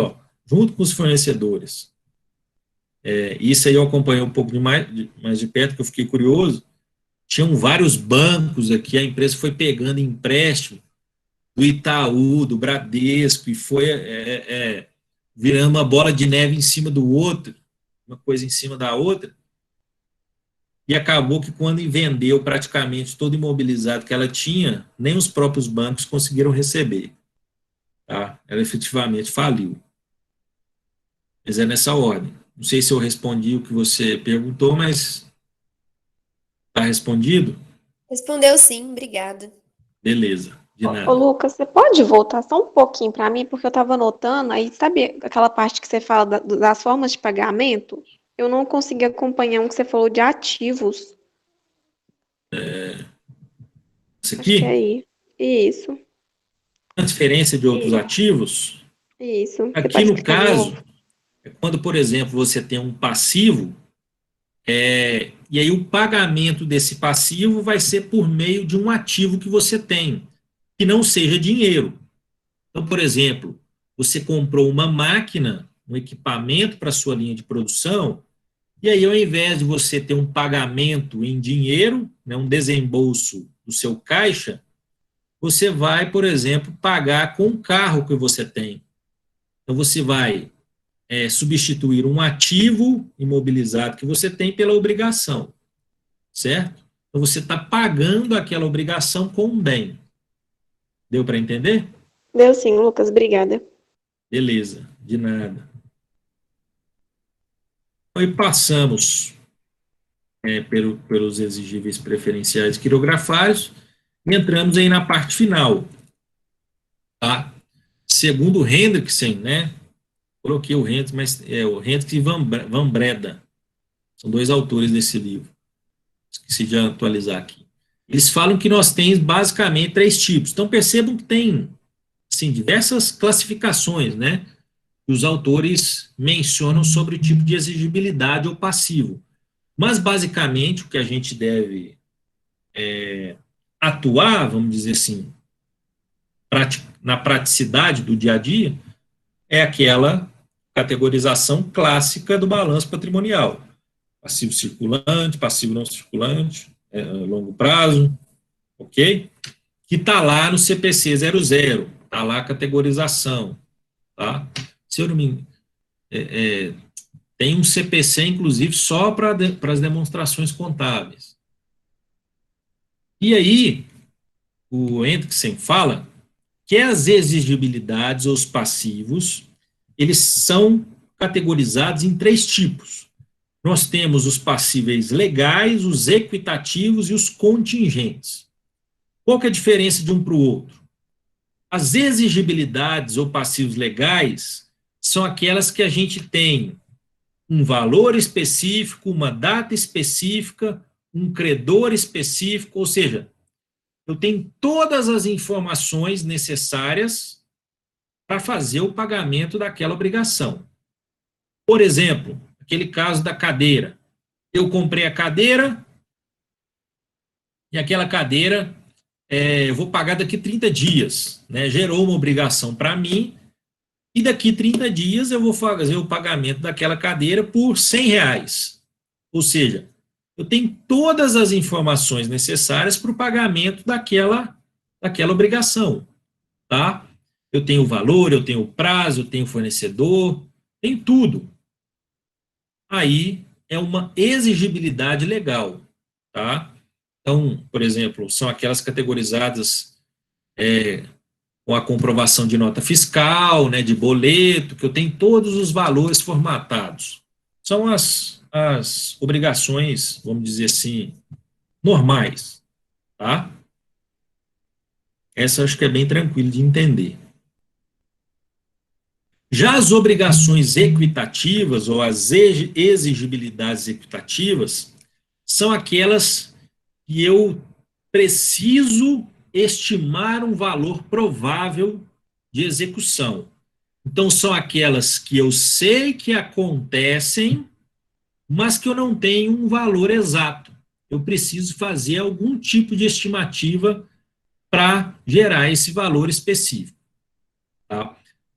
junto com os fornecedores. Isso aí eu acompanhei um pouco mais de perto, que eu fiquei curioso. Tinham vários bancos aqui, a empresa foi pegando empréstimo do Itaú, do Bradesco, e foi virando uma bola de neve em cima do outro, uma coisa em cima da outra, e acabou que quando vendeu praticamente todo imobilizado que ela tinha, nem os próprios bancos conseguiram receber. Tá? Ela efetivamente faliu. Mas é nessa ordem. Não sei se eu respondi o que você perguntou, mas está respondido? Respondeu sim, obrigada. Beleza, de Ô, nada. Lucas, você pode voltar só um pouquinho para mim, porque eu estava anotando, aí sabe aquela parte que você fala das formas de pagamento? Eu não consegui acompanhar um que você falou de ativos. Isso Acho que é aqui, aí. Isso. transferência de outros E ativos, Isso. Você Aqui, pode no explicar de caso, novo? é quando, por exemplo, você tem um passivo, e aí o pagamento desse passivo vai ser por meio de um ativo que você tem, que não seja dinheiro. Então, por exemplo, você comprou uma máquina, um equipamento para a sua linha de produção, e aí, ao invés de você ter um pagamento em dinheiro, né, um desembolso do seu caixa, você vai, por exemplo, pagar com o carro que você tem. Então, você vai substituir um ativo imobilizado que você tem pela obrigação, certo? Então, você está pagando aquela obrigação com um bem. Deu para entender? Deu sim, Lucas, obrigada. Beleza, de nada. Aí passamos pelos exigíveis preferenciais quirografários e entramos aí na parte final. Tá? Segundo o Hendrickson, né? Coloquei o Hendrickson, mas é o Hendrickson e Van Breda. São dois autores desse livro. Esqueci de atualizar aqui. Eles falam que nós temos basicamente 3 tipos. Então percebam que tem assim, diversas classificações, né? Que os autores mencionam sobre o tipo de exigibilidade ou passivo. Mas basicamente o que a gente deve atuar, vamos dizer assim, na praticidade do dia a dia, é aquela categorização clássica do balanço patrimonial. Passivo circulante, passivo não circulante, longo prazo, ok? Que está lá no CPC 00, está lá a categorização, tá? Se eu não me engano, tem um CPC, inclusive, só para as demonstrações contábeis. E aí, o Hendrickson fala que as exigibilidades ou os passivos, eles são categorizados em 3 tipos. Nós temos os passíveis legais, os equitativos e os contingentes. Qual que é a diferença de um para o outro? As exigibilidades ou passivos legais são aquelas que a gente tem um valor específico, uma data específica, um credor específico, ou seja, eu tenho todas as informações necessárias para fazer o pagamento daquela obrigação. Por exemplo, aquele caso da cadeira. Eu comprei a cadeira e aquela cadeira eu vou pagar daqui 30 dias. Né? Gerou uma obrigação para mim e daqui 30 dias eu vou fazer o pagamento daquela cadeira por R$100. Ou seja, eu tenho todas as informações necessárias para o pagamento daquela obrigação. Tá? Eu tenho o valor, eu tenho o prazo, eu tenho o fornecedor, tem tudo. Aí é uma exigibilidade legal. Tá? Então, por exemplo, são aquelas categorizadas com a comprovação de nota fiscal, né, de boleto, que eu tenho todos os valores formatados. São as obrigações, vamos dizer assim, normais, tá? Essa eu acho que é bem tranquilo de entender. Já as obrigações equitativas, ou as exigibilidades equitativas, são aquelas que eu preciso estimar um valor provável de execução. Então, são aquelas que eu sei que acontecem, mas que eu não tenho um valor exato. Eu preciso fazer algum tipo de estimativa para gerar esse valor específico. Tá?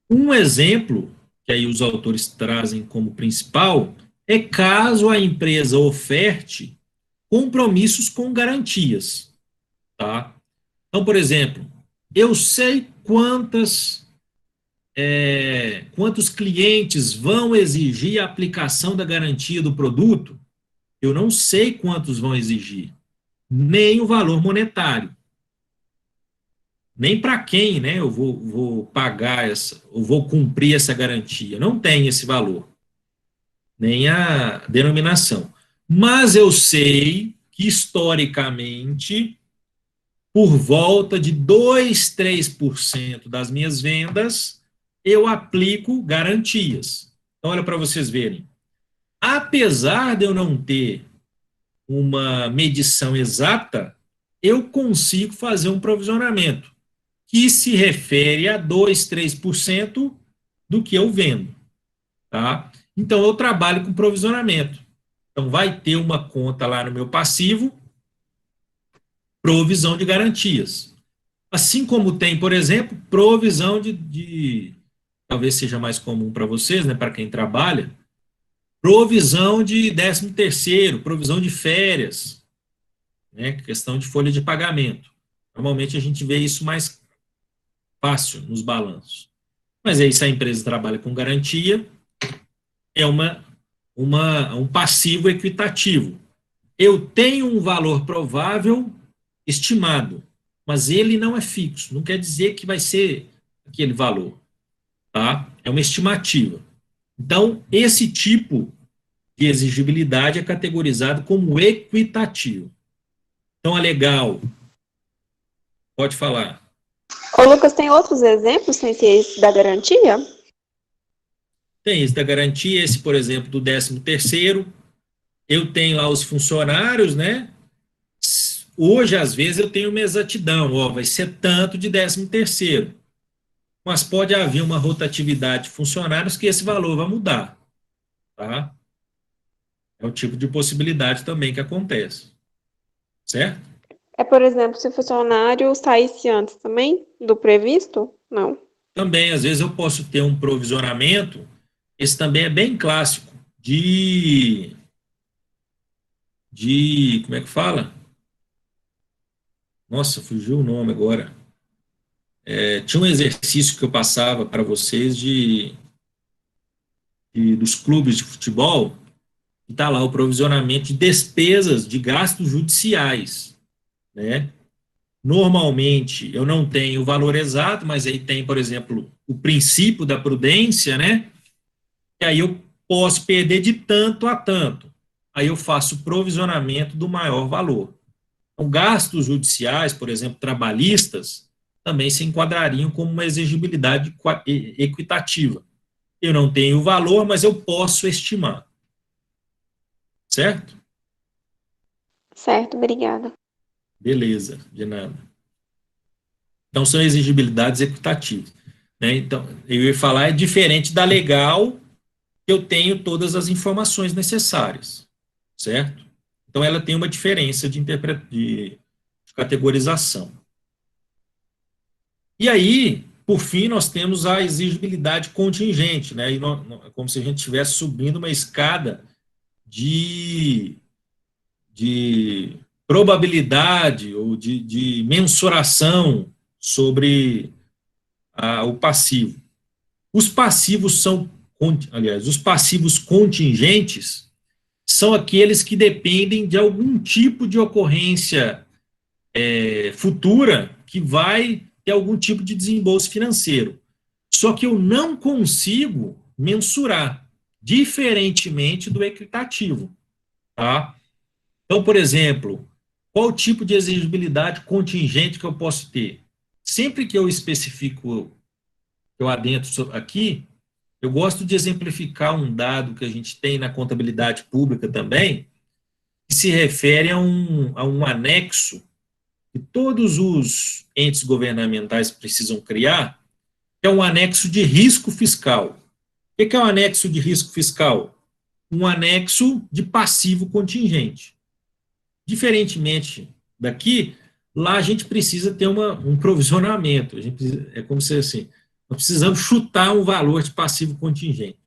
Um exemplo, que aí os autores trazem como principal, é caso a empresa oferte compromissos com garantias. Tá? Então, por exemplo, eu sei quantos clientes vão exigir a aplicação da garantia do produto, eu não sei quantos vão exigir, nem o valor monetário, nem para quem, né, eu vou pagar eu vou cumprir essa garantia, não tem esse valor, nem a denominação. Mas eu sei que, historicamente, por volta de 2, 3% das minhas vendas, eu aplico garantias. Então, olha para vocês verem. Apesar de eu não ter uma medição exata, eu consigo fazer um provisionamento que se refere a 2, 3% do que eu vendo, tá? Então, eu trabalho com provisionamento. Então, vai ter uma conta lá no meu passivo, provisão de garantias. Assim como tem, por exemplo, provisão talvez seja mais comum para vocês, né, para quem trabalha, provisão de 13º, provisão de férias, né, questão de folha de pagamento. Normalmente a gente vê isso mais fácil nos balanços. Mas aí, se a empresa trabalha com garantia, é um passivo equitativo. Eu tenho um valor provável estimado, mas ele não é fixo. Não quer dizer que vai ser aquele valor, tá? É uma estimativa. Então, esse tipo de exigibilidade é categorizado como equitativo. Então, é legal. Pode falar. Ô, Lucas, tem outros exemplos sem ser esse da garantia? Tem esse da garantia, esse, por exemplo, do 13º. Eu tenho lá os funcionários, né? Hoje, às vezes, eu tenho uma exatidão, ó, vai ser tanto de 13º. Mas pode haver uma rotatividade de funcionários que esse valor vai mudar, tá? É o tipo de possibilidade também que acontece, certo? É, por exemplo, se o funcionário saísse antes também do previsto? Não. Também, às vezes, eu posso ter um provisionamento, esse também é bem clássico, como é que fala? Nossa, fugiu o nome agora. Tinha um exercício que eu passava para vocês dos clubes de futebol, e está lá o provisionamento de despesas de gastos judiciais, né? Normalmente, eu não tenho o valor exato, mas aí tem, por exemplo, o princípio da prudência, né? E aí eu posso perder de tanto a tanto. Aí eu faço o provisionamento do maior valor. Então, gastos judiciais, por exemplo, trabalhistas, também se enquadrariam como uma exigibilidade equitativa. Eu não tenho o valor, mas eu posso estimar. Certo? Certo, obrigada. Beleza, de nada. Então, são exigibilidades equitativas, né? Então, eu ia falar, é diferente da legal, que eu tenho todas as informações necessárias, certo? Então, ela tem uma diferença de categorização. E aí, por fim, nós temos a exigibilidade contingente, né? É como se a gente estivesse subindo uma escada de probabilidade ou de mensuração sobre o passivo. Os passivos os passivos contingentes são aqueles que dependem de algum tipo de ocorrência futura que vai ter algum tipo de desembolso financeiro. Só que eu não consigo mensurar, diferentemente do equitativo, tá? Então, por exemplo, qual o tipo de exigibilidade contingente que eu posso ter? Sempre que eu especifico, eu adentro aqui, eu gosto de exemplificar um dado que a gente tem na contabilidade pública também, que se refere a um anexo que todos os entes governamentais precisam criar, que é um anexo de risco fiscal. O que é um anexo de risco fiscal? Um anexo de passivo contingente. Diferentemente daqui, lá a gente precisa ter um provisionamento. É como se assim, nós precisamos chutar um valor de passivo contingente.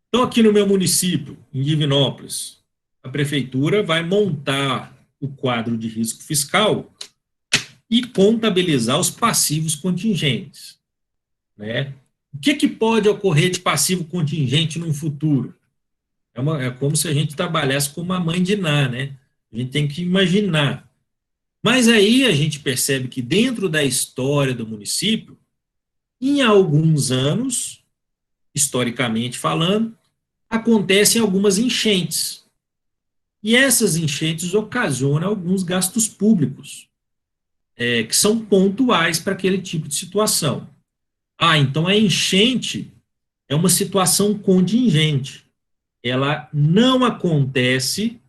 Então, aqui no meu município, em Divinópolis, a prefeitura vai montar o quadro de risco fiscal e contabilizar os passivos contingentes, né? O que pode ocorrer de passivo contingente no futuro? É como se a gente trabalhasse com uma mãe de Ná, né? A gente tem que imaginar. Mas aí a gente percebe que dentro da história do município, em alguns anos, historicamente falando, acontecem algumas enchentes. E essas enchentes ocasionam alguns gastos públicos, que são pontuais para aquele tipo de situação. Então a enchente é uma situação contingente. Ela não acontece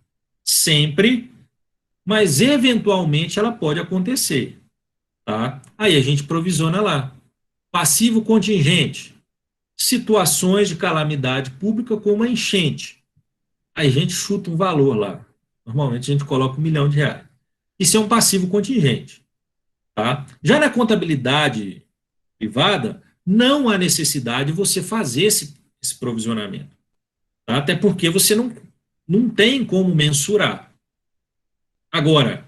sempre, mas eventualmente ela pode acontecer, tá? Aí a gente provisiona lá. Passivo contingente, situações de calamidade pública como a enchente. Aí a gente chuta um valor lá. Normalmente a gente coloca R$1 milhão. Isso é um passivo contingente. Tá? Já na contabilidade privada, não há necessidade de você fazer esse provisionamento. Tá? Até porque você não tem como mensurar. Agora,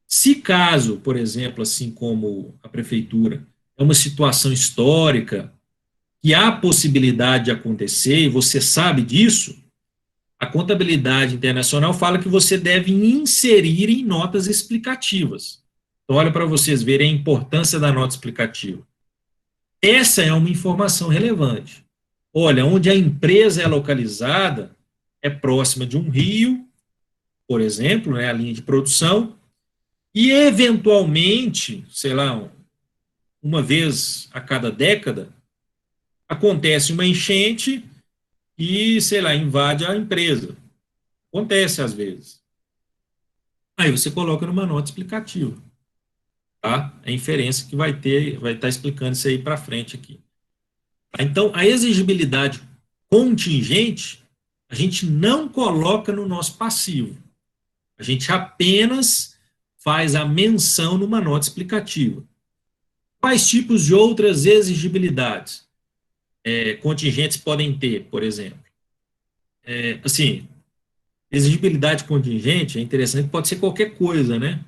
se caso, por exemplo, assim como a prefeitura, é uma situação histórica que há possibilidade de acontecer e você sabe disso, a contabilidade internacional fala que você deve inserir em notas explicativas. Então, olha para vocês verem a importância da nota explicativa. Essa é uma informação relevante. Olha, onde a empresa é localizada é próxima de um rio, por exemplo, né, a linha de produção, e eventualmente, sei lá, uma vez a cada década, acontece uma enchente e, sei lá, invade a empresa. Acontece às vezes. Aí você coloca numa nota explicativa. Tá? A inferência que vai estar explicando isso aí para frente aqui. Então, a exigibilidade contingente, a gente não coloca no nosso passivo. A gente apenas faz a menção numa nota explicativa. Quais tipos de outras exigibilidades contingentes podem ter, por exemplo? Assim, exigibilidade contingente é interessante, pode ser qualquer coisa, né?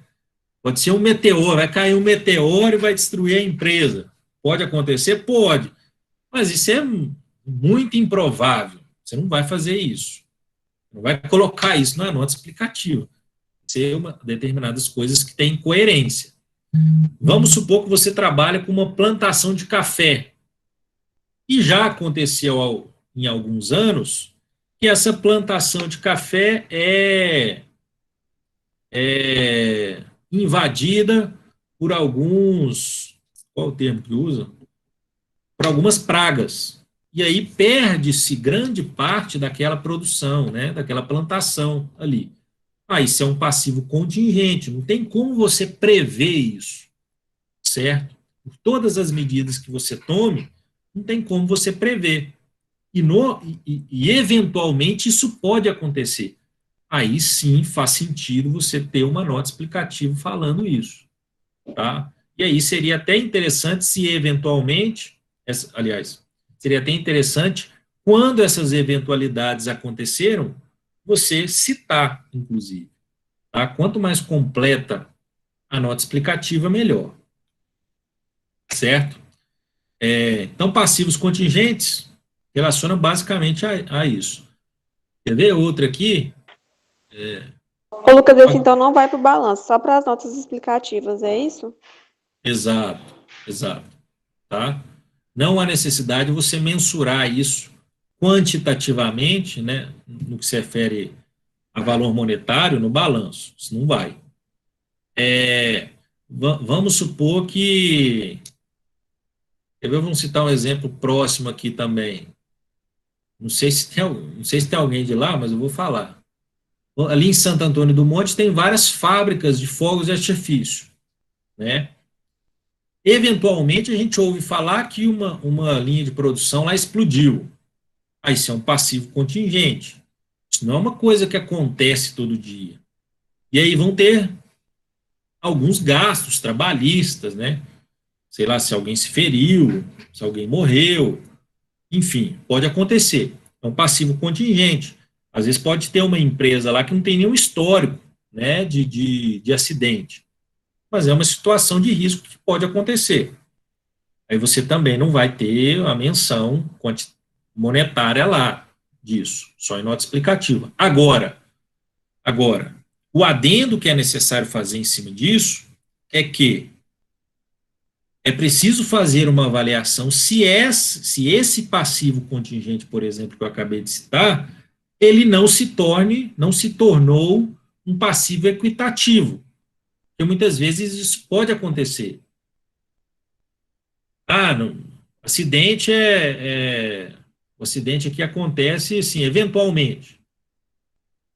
Pode ser um meteoro, vai cair um meteoro e vai destruir a empresa. Pode acontecer? Pode. Mas isso é muito improvável. Você não vai fazer isso. Não vai colocar isso na nota explicativa. Ser determinadas coisas que têm coerência. Vamos supor que você trabalha com uma plantação de café. E já aconteceu em alguns anos que essa plantação de café é invadida por alguns, qual é o termo que usa? Por algumas pragas. E aí perde-se grande parte daquela produção, né, daquela plantação ali. Isso é um passivo contingente, não tem como você prever isso, certo? Por todas as medidas que você tome, não tem como você prever. E eventualmente isso pode acontecer. Aí sim faz sentido você ter uma nota explicativa falando isso. Tá? E aí seria até interessante se eventualmente, aliás, seria até interessante quando essas eventualidades aconteceram, você citar, inclusive. Tá? Quanto mais completa a nota explicativa, melhor. Certo? Então, passivos contingentes relacionam basicamente a isso. Quer ver outra aqui? Ô, Lucas, esse então não vai para o balanço, só para as notas explicativas, é isso? Exato. Tá? Não há necessidade de você mensurar isso quantitativamente, né, no que se refere a valor monetário, no balanço. Isso não vai. Vamos supor que... Vamos citar um exemplo próximo aqui também. Não sei se tem alguém de lá, mas eu vou falar. Ali em Santo Antônio do Monte tem várias fábricas de fogos de artifício, né? Eventualmente a gente ouve falar que uma linha de produção lá explodiu. Isso é um passivo contingente. Isso não é uma coisa que acontece todo dia. E aí vão ter alguns gastos trabalhistas, né? Sei lá, se alguém se feriu, se alguém morreu, enfim, pode acontecer. É um passivo contingente. Às vezes pode ter uma empresa lá que não tem nenhum histórico, né, de acidente. Mas é uma situação de risco que pode acontecer. Aí você também não vai ter a menção monetária lá disso, só em nota explicativa. Agora, o adendo que é necessário fazer em cima disso é que é preciso fazer uma avaliação se esse passivo contingente, por exemplo, que eu acabei de citar, ele não se tornou um passivo equitativo. Porque muitas vezes isso pode acontecer. Acidente o acidente aqui acontece, assim, eventualmente.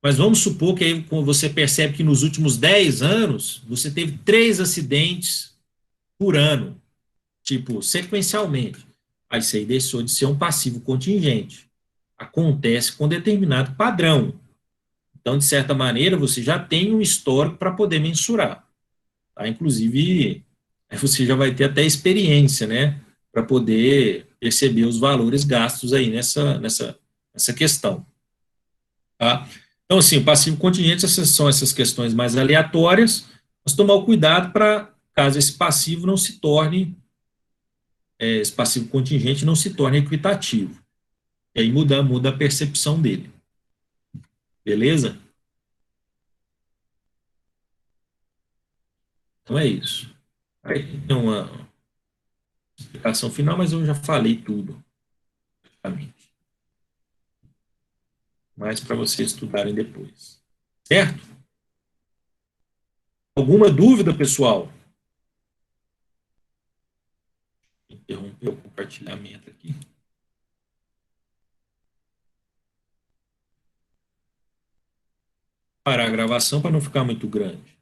Mas vamos supor que aí você percebe que nos últimos 10 anos, você teve 3 acidentes por ano. tipo, sequencialmente. Aí isso aí deixou de ser um passivo contingente. Acontece com determinado padrão. Então, de certa maneira, você já tem um histórico para poder mensurar. Tá? Inclusive, você já vai ter até experiência, né? Para poder perceber os valores gastos aí nessa questão. Tá? Então, assim, o passivo contingente, essas são essas questões mais aleatórias, mas tomar o cuidado para, caso esse passivo não se torne, esse passivo contingente não se torne equitativo. E aí muda a percepção dele. Beleza? Então é isso. Aí tem uma explicação final, mas eu já falei tudo, praticamente. Mais para vocês estudarem depois. Certo? Alguma dúvida, pessoal? Interromper o compartilhamento aqui. Parar a gravação para não ficar muito grande.